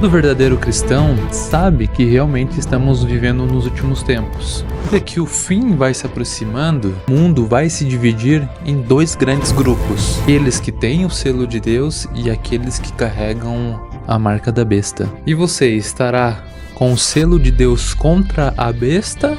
O verdadeiro cristão sabe que realmente estamos vivendo nos últimos tempos. E que o fim vai se aproximando, o mundo vai se dividir em dois grandes grupos. Aqueles que têm o selo de Deus e aqueles que carregam a marca da besta. E você estará com o selo de Deus contra a besta?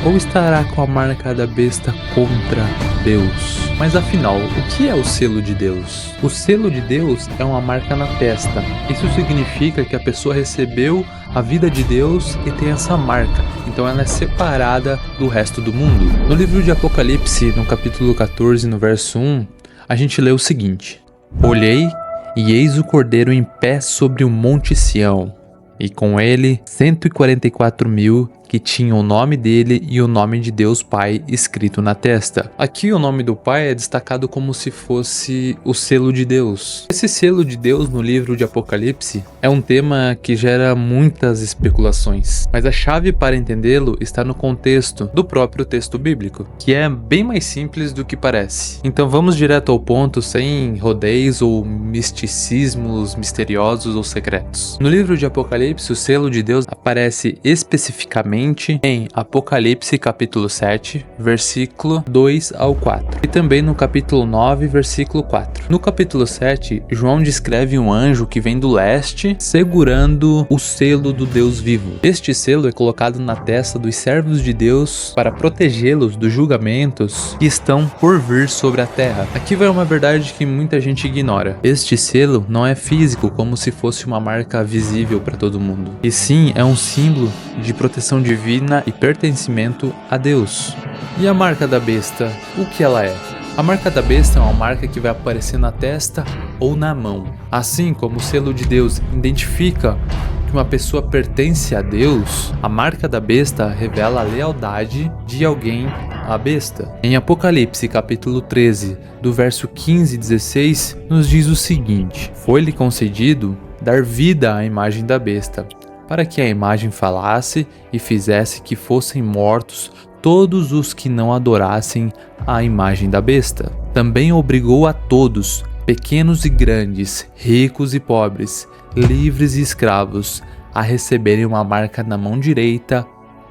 Ou estará com a marca da besta contra Deus? Mas afinal, o que é o selo de Deus? O selo de Deus é uma marca na testa. Isso significa que a pessoa recebeu a vida de Deus e tem essa marca. Então ela é separada do resto do mundo. No livro de Apocalipse, no capítulo 14, no verso 1, a gente lê o seguinte: Olhei, e eis o Cordeiro em pé sobre o monte Sião, e com ele 144.000 que tinham o nome dele e o nome de Deus Pai escrito na testa. Aqui o nome do Pai é destacado como se fosse o selo de Deus. Esse selo de Deus no livro de Apocalipse é um tema que gera muitas especulações, mas a chave para entendê-lo está no contexto do próprio texto bíblico, que é bem mais simples do que parece. Então vamos direto ao ponto, sem rodeios ou misticismos misteriosos ou secretos. No livro de Apocalipse, o selo de Deus aparece especificamente em Apocalipse capítulo 7, versículo 2 ao 4, e também no capítulo 9, versículo 4. No capítulo 7, João descreve um anjo que vem do leste segurando o selo do Deus vivo. Este selo é colocado na testa dos servos de Deus para protegê-los dos julgamentos que estão por vir sobre a terra. Aqui vai uma verdade que muita gente ignora. Este selo não é físico, como se fosse uma marca visível para todo mundo, e sim é um símbolo de proteção divina e pertencimento a Deus. E a marca da besta, o que ela é? A marca da besta é uma marca que vai aparecer na testa ou na mão. Assim como o selo de Deus identifica que uma pessoa pertence a Deus, a marca da besta revela a lealdade de alguém à besta. Em Apocalipse capítulo 13, do verso 15 e 16, nos diz o seguinte: Foi-lhe concedido dar vida à imagem da besta, para que a imagem falasse e fizesse que fossem mortos todos os que não adorassem a imagem da besta. Também obrigou a todos, pequenos e grandes, ricos e pobres, livres e escravos, a receberem uma marca na mão direita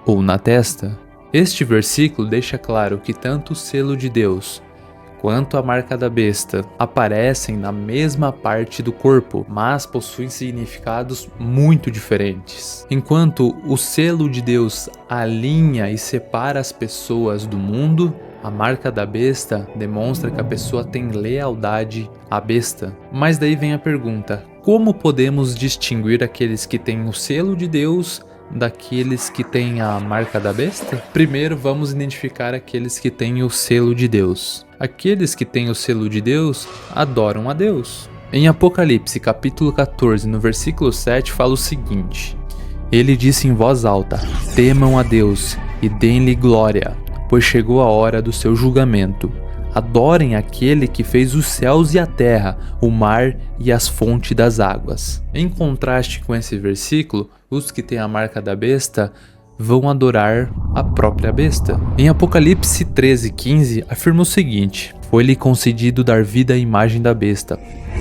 ou na testa. Este versículo deixa claro que tanto o selo de Deus quanto a marca da besta aparecem na mesma parte do corpo, mas possuem significados muito diferentes. Enquanto o selo de Deus alinha e separa as pessoas do mundo, a marca da besta demonstra que a pessoa tem lealdade à besta. Mas daí vem a pergunta: como podemos distinguir aqueles que têm o selo de Deus daqueles que têm a marca da besta? Primeiro vamos identificar aqueles que têm o selo de Deus. Aqueles que têm o selo de Deus adoram a Deus. Em Apocalipse capítulo 14, no versículo 7, fala o seguinte: Ele disse em voz alta: Temam a Deus e deem-lhe glória, pois chegou a hora do seu julgamento. Adorem aquele que fez os céus e a terra, o mar e as fontes das águas. Em contraste com esse versículo, os que têm a marca da besta vão adorar a própria besta. Em Apocalipse 13:15 afirma o seguinte: Foi-lhe concedido dar vida à imagem da besta,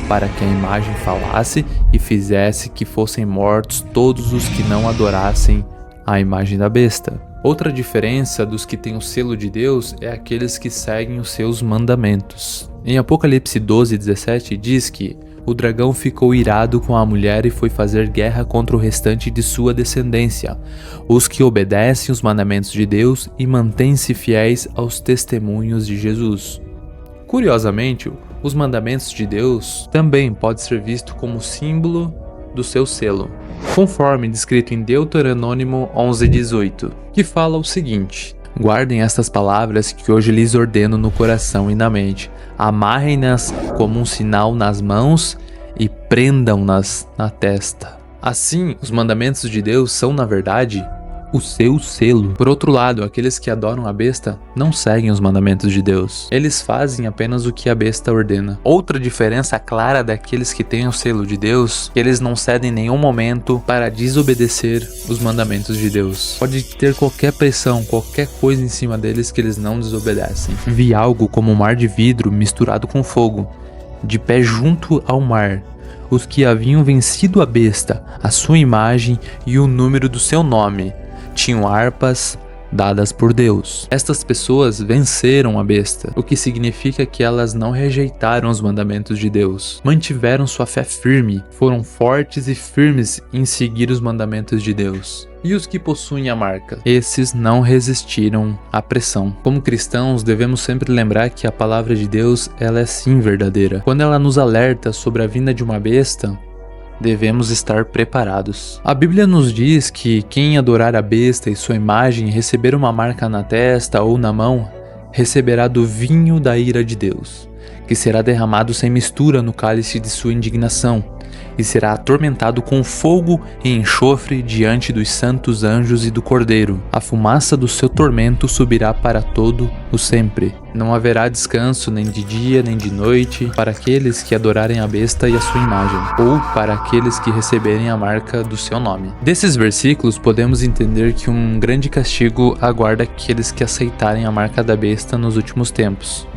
para que a imagem falasse e fizesse que fossem mortos todos os que não adorassem a imagem da besta. Outra diferença dos que têm o selo de Deus é aqueles que seguem os seus mandamentos. Em Apocalipse 12:17 diz que o dragão ficou irado com a mulher e foi fazer guerra contra o restante de sua descendência, os que obedecem os mandamentos de Deus e mantêm-se fiéis aos testemunhos de Jesus. Curiosamente, os mandamentos de Deus também podem ser vistos como símbolo do seu selo, conforme descrito em Deuteronômio 11:18, que fala o seguinte: Guardem estas palavras que hoje lhes ordeno no coração e na mente, amarrem-nas como um sinal nas mãos e prendam-nas na testa. Assim, os mandamentos de Deus são, na verdade, o seu selo. Por outro lado, aqueles que adoram a besta não seguem os mandamentos de Deus. Eles fazem apenas o que a besta ordena. Outra diferença clara daqueles que têm o selo de Deus é que eles não cedem em nenhum momento para desobedecer os mandamentos de Deus. Pode ter qualquer pressão, qualquer coisa em cima deles que eles não desobedecem. Vi algo como um mar de vidro misturado com fogo, de pé junto ao mar. os que haviam vencido a besta, a sua imagem e o número do seu nome. Tinham harpas dadas por Deus. Estas pessoas venceram a besta, o que significa que elas não rejeitaram os mandamentos de Deus, mantiveram sua fé firme, foram fortes e firmes em seguir os mandamentos de Deus. E os que possuem a marca? Esses não resistiram à pressão. Como cristãos, devemos sempre lembrar que a palavra de Deus, ela é sim verdadeira. Quando ela nos alerta sobre a vinda de uma besta, devemos estar preparados. A Bíblia nos diz que quem adorar a besta e sua imagem e receber uma marca na testa ou na mão, receberá do vinho da ira de Deus, que será derramado sem mistura no cálice de sua indignação, e será atormentado com fogo e enxofre diante dos santos anjos e do Cordeiro. A fumaça do seu tormento subirá para todo o sempre. Não haverá descanso nem de dia nem de noite para aqueles que adorarem a besta e a sua imagem, ou para aqueles que receberem a marca do seu nome. Desses versículos podemos entender que um grande castigo aguarda aqueles que aceitarem a marca da besta nos últimos tempos.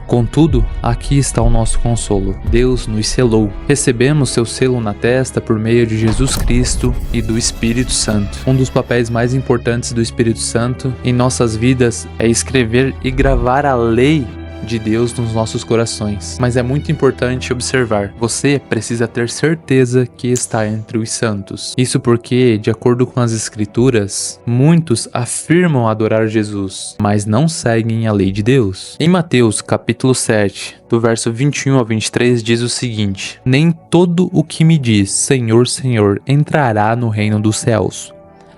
Contudo, aqui está o nosso consolo. Deus nos selou. Recebemos seu selo na testa por meio de Jesus Cristo e do Espírito Santo. Um dos papéis mais importantes do Espírito Santo em nossas vidas é escrever e gravar a lei de Deus nos nossos corações. Mas é muito importante observar, você precisa ter certeza que está entre os santos. Isso porque, de acordo com as Escrituras, muitos afirmam adorar Jesus, mas não seguem a lei de Deus. Em Mateus capítulo 7, do verso 21 ao 23, diz o seguinte: Nem todo o que me diz Senhor, Senhor, entrará no reino dos céus,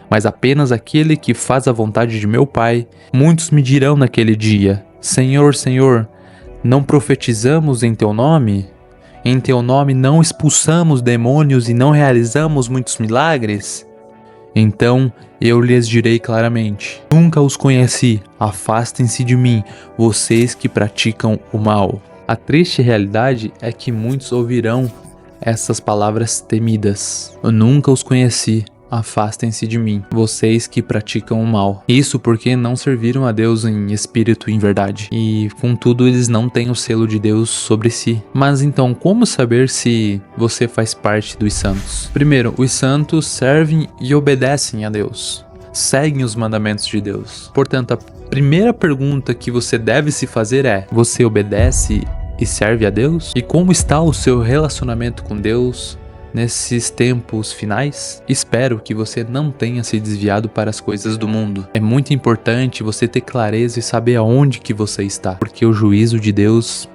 mas apenas aquele que faz a vontade de meu Pai. Muitos me dirão naquele dia: Senhor, Senhor, não profetizamos em Teu nome? Em Teu nome não expulsamos demônios e não realizamos muitos milagres? Então eu lhes direi claramente: nunca os conheci, afastem-se de mim, vocês que praticam o mal. A triste realidade é que muitos ouvirão essas palavras temidas: eu nunca os conheci, afastem-se de mim, vocês que praticam o mal. Isso porque não serviram a Deus em espírito e em verdade, e contudo eles não têm o selo de Deus sobre si. Mas então, como saber se você faz parte dos santos? Primeiro, os santos servem e obedecem a Deus, seguem os mandamentos de Deus. Portanto, a primeira pergunta que você deve se fazer é: você obedece e serve a Deus? E como está o seu relacionamento com Deus nesses tempos finais? Espero que você não tenha se desviado para as coisas do mundo. É muito importante você ter clareza e saber aonde que você está, porque o juízo de Deus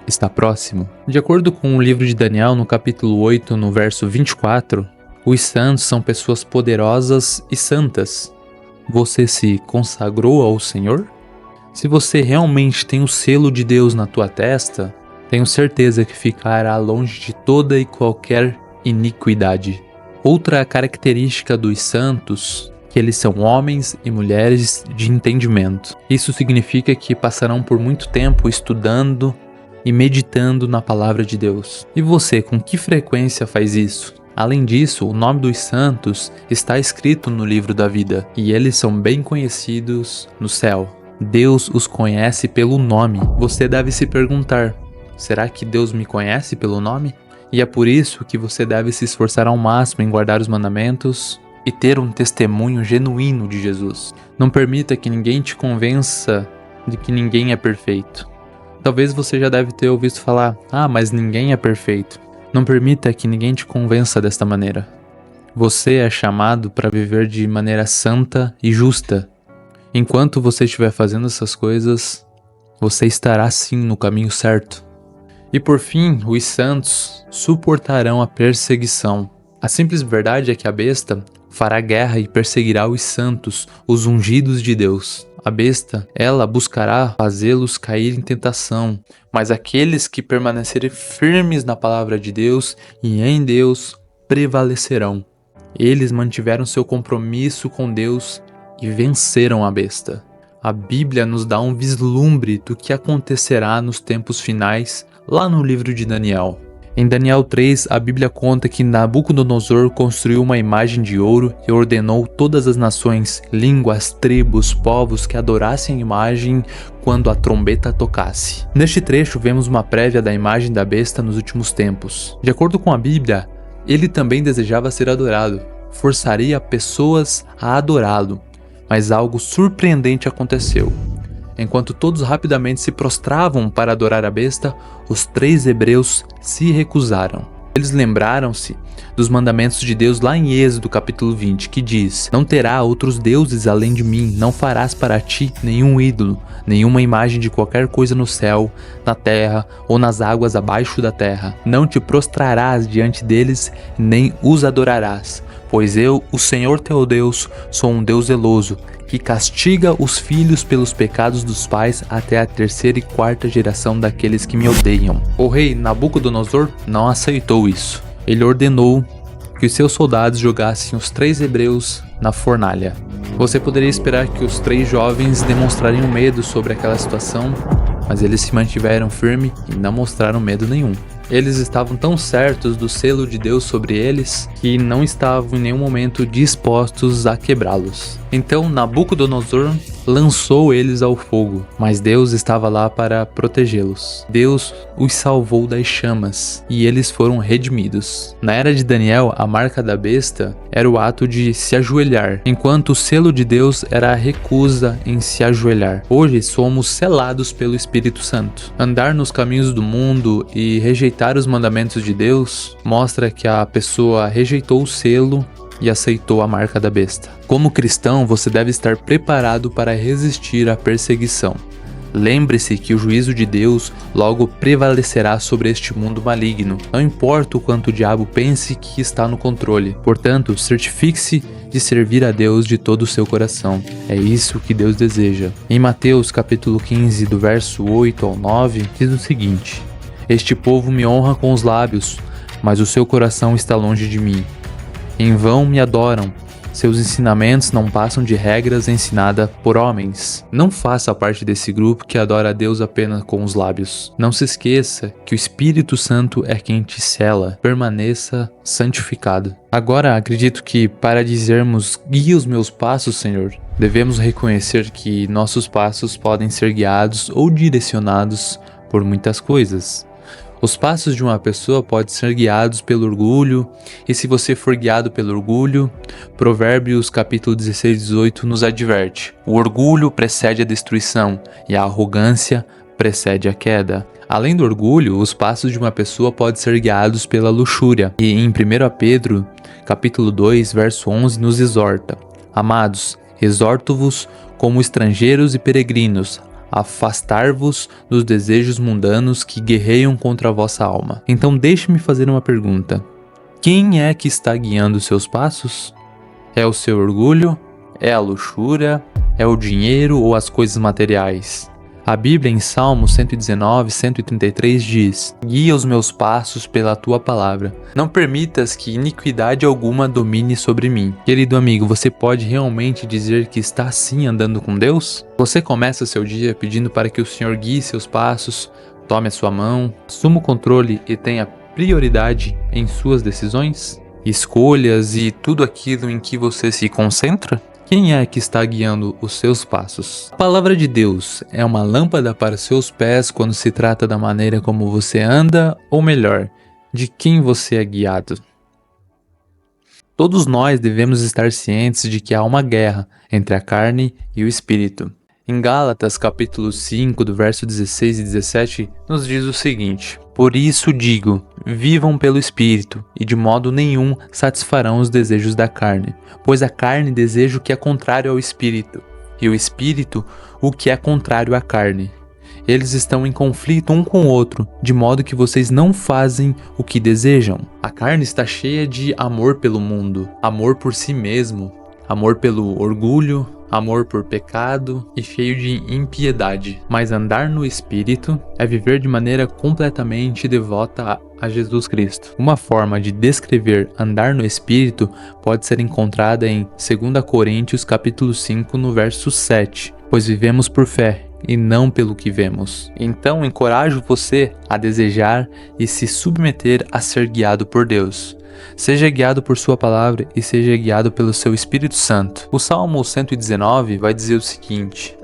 está próximo. De acordo com o livro de Daniel, no capítulo 8, no verso 24, os santos são pessoas poderosas e santas. Você se consagrou ao Senhor? Se você realmente tem o selo de Deus na tua testa, tenho certeza que ficará longe de toda e qualquer iniquidade. Outra característica dos santos é que eles são homens e mulheres de entendimento. Isso significa que passarão por muito tempo estudando e meditando na palavra de Deus. E você, com que frequência faz isso? Além disso, o nome dos santos está escrito no livro da vida, e eles são bem conhecidos no céu. Deus os conhece pelo nome. Você deve se perguntar: será que Deus me conhece pelo nome? E é por isso que você deve se esforçar ao máximo em guardar os mandamentos e ter um testemunho genuíno de Jesus. Não permita que ninguém te convença de que ninguém é perfeito. Talvez você já deve ter ouvido falar: mas ninguém é perfeito. Não permita que ninguém te convença desta maneira. Você é chamado para viver de maneira santa e justa. Enquanto você estiver fazendo essas coisas, você estará sim no caminho certo. E por fim, os santos suportarão a perseguição. A simples verdade é que a besta fará guerra e perseguirá os santos, os ungidos de Deus. A besta, ela buscará fazê-los cair em tentação, mas aqueles que permanecerem firmes na palavra de Deus e em Deus prevalecerão. Eles mantiveram seu compromisso com Deus e venceram a besta. A Bíblia nos dá um vislumbre do que acontecerá nos tempos finais, lá no livro de Daniel. Em Daniel 3, a Bíblia conta que Nabucodonosor construiu uma imagem de ouro e ordenou todas as nações, línguas, tribos, povos que adorassem a imagem quando a trombeta tocasse. Neste trecho vemos uma prévia da imagem da besta nos últimos tempos. De acordo com a Bíblia, ele também desejava ser adorado, forçaria pessoas a adorá-lo, mas algo surpreendente aconteceu. Enquanto todos rapidamente se prostravam para adorar a besta, os 3 hebreus se recusaram. Eles lembraram-se dos mandamentos de Deus lá em Êxodo capítulo 20, que diz: "Não terá outros deuses além de mim, não farás para ti nenhum ídolo, nenhuma imagem de qualquer coisa no céu, na terra ou nas águas abaixo da terra. Não te prostrarás diante deles, nem os adorarás, pois eu, o Senhor teu Deus, sou um Deus zeloso, que castiga os filhos pelos pecados dos pais até a 3ª e 4ª geração daqueles que me odeiam." O rei Nabucodonosor não aceitou isso. Ele ordenou que os seus soldados jogassem os 3 hebreus na fornalha. Você poderia esperar que os 3 jovens demonstrariam medo sobre aquela situação, mas eles se mantiveram firmes e não mostraram medo nenhum. Eles estavam tão certos do selo de Deus sobre eles que não estavam em nenhum momento dispostos a quebrá-los. Então Nabucodonosor lançou eles ao fogo, mas Deus estava lá para protegê-los. Deus os salvou das chamas e eles foram redimidos. Na era de Daniel, a marca da besta era o ato de se ajoelhar, enquanto o selo de Deus era a recusa em se ajoelhar. Hoje somos selados pelo Espírito Santo. Andar nos caminhos do mundo e rejeitar os mandamentos de Deus mostra que a pessoa rejeitou o selo e aceitou a marca da besta. Como cristão, você deve estar preparado para resistir à perseguição. Lembre-se que o juízo de Deus logo prevalecerá sobre este mundo maligno. Não importa o quanto o diabo pense que está no controle. Portanto, certifique-se de servir a Deus de todo o seu coração. É isso que Deus deseja. Em Mateus capítulo 15, do verso 8 ao 9, diz o seguinte: "Este povo me honra com os lábios, mas o seu coração está longe de mim. Em vão me adoram, seus ensinamentos não passam de regras ensinadas por homens." Não faça parte desse grupo que adora a Deus apenas com os lábios. Não se esqueça que o Espírito Santo é quem te sela. Permaneça santificado. Agora, acredito que para dizermos "guia os meus passos, Senhor", devemos reconhecer que nossos passos podem ser guiados ou direcionados por muitas coisas. Os passos de uma pessoa podem ser guiados pelo orgulho, e se você for guiado pelo orgulho, Provérbios capítulo 16 e 18 nos adverte: "O orgulho precede a destruição, e a arrogância precede a queda." Além do orgulho, os passos de uma pessoa podem ser guiados pela luxúria, e em 1 Pedro capítulo 2, verso 11 nos exorta: "Amados, exorto-vos como estrangeiros e peregrinos, afastar-vos dos desejos mundanos que guerreiam contra a vossa alma." Então deixe-me fazer uma pergunta: quem é que está guiando os seus passos? É o seu orgulho? É a luxúria? É o dinheiro ou as coisas materiais? A Bíblia em Salmo 119, 133 diz: "Guia os meus passos pela tua palavra. Não permitas que iniquidade alguma domine sobre mim." Querido amigo, você pode realmente dizer que está assim andando com Deus? Você começa seu dia pedindo para que o Senhor guie seus passos, tome a sua mão, assuma o controle e tenha prioridade em suas decisões, escolhas e tudo aquilo em que você se concentra? Quem é que está guiando os seus passos? A palavra de Deus é uma lâmpada para seus pés quando se trata da maneira como você anda, ou melhor, de quem você é guiado. Todos nós devemos estar cientes de que há uma guerra entre a carne e o espírito. Em Gálatas capítulo 5, do verso 16 e 17, nos diz o seguinte: "Por isso digo, vivam pelo Espírito, e de modo nenhum satisfarão os desejos da carne, pois a carne deseja o que é contrário ao Espírito, e o Espírito o que é contrário à carne. Eles estão em conflito um com o outro, de modo que vocês não fazem o que desejam." A carne está cheia de amor pelo mundo, amor por si mesmo, amor pelo orgulho, amor por pecado e cheio de impiedade. Mas andar no Espírito é viver de maneira completamente devota a Jesus Cristo. Uma forma de descrever andar no Espírito pode ser encontrada em 2 Coríntios capítulo 5, no verso 7. "Pois vivemos por fé e não pelo que vemos. Então encorajo você a desejar e se submeter a ser guiado por Deus. Seja guiado por sua palavra e seja guiado pelo seu Espírito Santo. O Salmo 119 vai dizer o seguinte: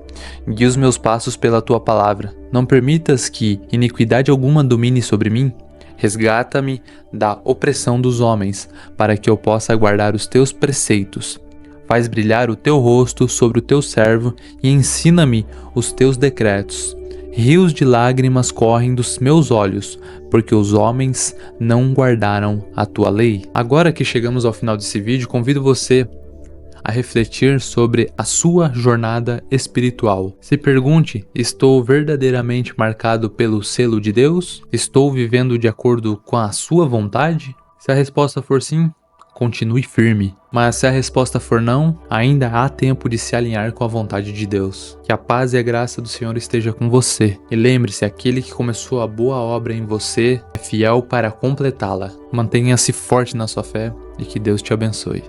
guia os meus passos pela tua palavra. Não permitas que iniquidade alguma domine sobre mim. Resgata-me da opressão dos homens, para que eu possa guardar os teus preceitos. Faz brilhar o teu rosto sobre o teu servo e ensina-me os teus decretos. Rios de lágrimas correm dos meus olhos, porque os homens não guardaram a tua lei. Agora que chegamos ao final desse vídeo, convido você a refletir sobre a sua jornada espiritual. Se pergunte: estou verdadeiramente marcado pelo selo de Deus? Estou vivendo de acordo com a sua vontade? Se a resposta for sim, continue firme. Mas se a resposta for não, ainda há tempo de se alinhar com a vontade de Deus. Que a paz e a graça do Senhor esteja com você. E lembre-se, aquele que começou a boa obra em você é fiel para completá-la. Mantenha-se forte na sua fé e que Deus te abençoe.